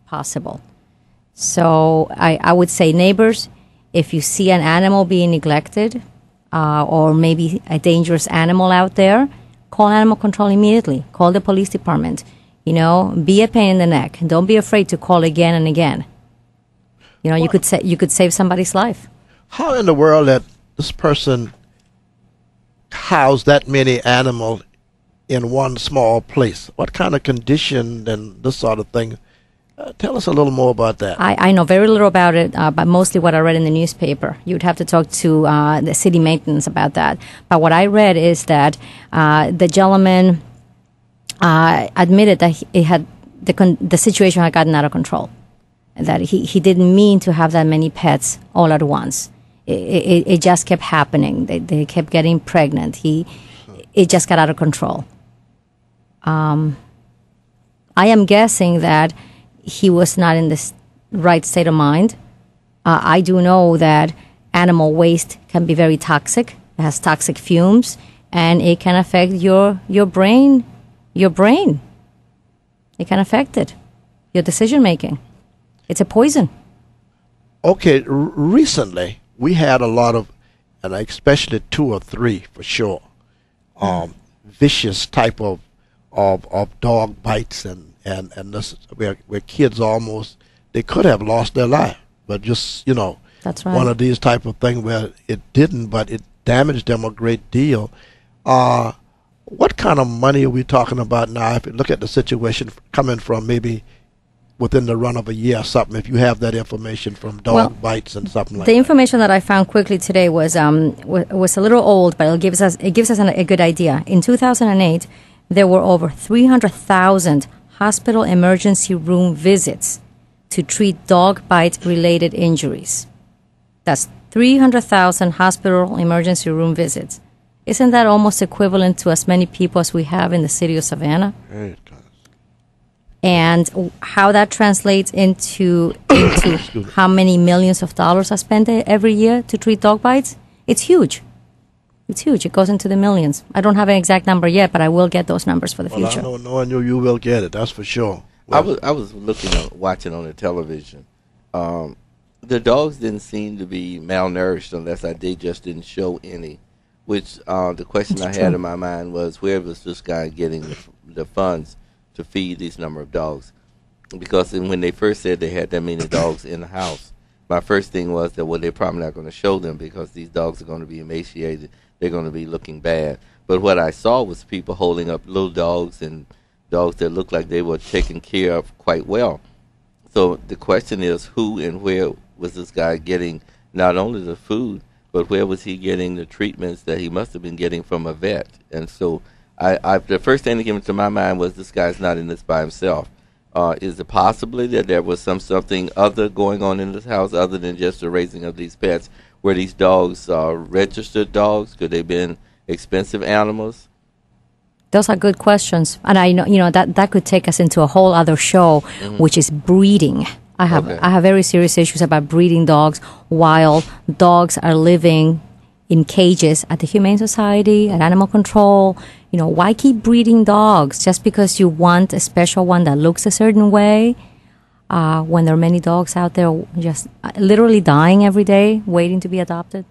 possible. So I would say, neighbors, if you see an animal being neglected or maybe a dangerous animal out there, call animal control immediately. Call the police department. You know, be a pain in the neck. Don't be afraid to call again and again. You know, you could save somebody's life. How in the world that this person housed that many animals in one small place? What kind of condition and this sort of thing? Tell us a little more about that. I know very little about it, but mostly what I read in the newspaper. You would have to talk to the city maintenance about that. But what I read is that the gentleman admitted that the situation had gotten out of control, that he didn't mean to have that many pets all at once. It just kept happening. They kept getting pregnant. It just got out of control. I am guessing that he was not in the right state of mind. I do know that animal waste can be very toxic. It has toxic fumes, and it can affect your brain. Your brain. It can affect it. Your decision making. It's a poison. Okay, recently we had a lot of, and especially 2 or 3 for sure, vicious type of dog bites and this, where kids almost, they could have lost their life, but just, you know, that's right. One of these type of things where it didn't, but it damaged them a great deal. What kind of money are we talking about now? If you look at the situation coming from maybe within the run of a year or something, if you have that information from dog bites and something like that. The information that I found quickly today was a little old, but it gives us a good idea. In 2008, there were over 300,000 hospital emergency room visits to treat dog bite-related injuries. That's 300,000 hospital emergency room visits. Isn't that almost equivalent to as many people as we have in the city of Savannah? And how that translates into how many millions of dollars are spent every year to treat dog bites? It's huge. It's huge. It goes into the millions. I don't have an exact number yet, but I will get those numbers for the future. I know, knowing you will get it. That's for sure. Well, I was watching on the television. The dogs didn't seem to be malnourished unless they just didn't show any. Which the question I had in my mind was, where was this guy getting the funds to feed these number of dogs? Because when they first said they had that many dogs in the house, my first thing was that, well, they're probably not going to show them because these dogs are going to be emaciated. They're going to be looking bad. But what I saw was people holding up little dogs and dogs that looked like they were taken care of quite well. So the question is, who and where was this guy getting not only the food, but where was he getting the treatments that he must have been getting from a vet? And so the first thing that came into my mind was, this guy's not in this by himself. Is it possibly that there was something other going on in this house other than just the raising of these pets? Were these dogs registered dogs? Could they have been expensive animals? Those are good questions. And I know, that could take us into a whole other show, which is breeding. I have very serious issues about breeding dogs while dogs are living in cages at the Humane Society, at Animal Control. You know, why keep breeding dogs just because you want a special one that looks a certain way? When there are many dogs out there just literally dying every day, waiting to be adopted.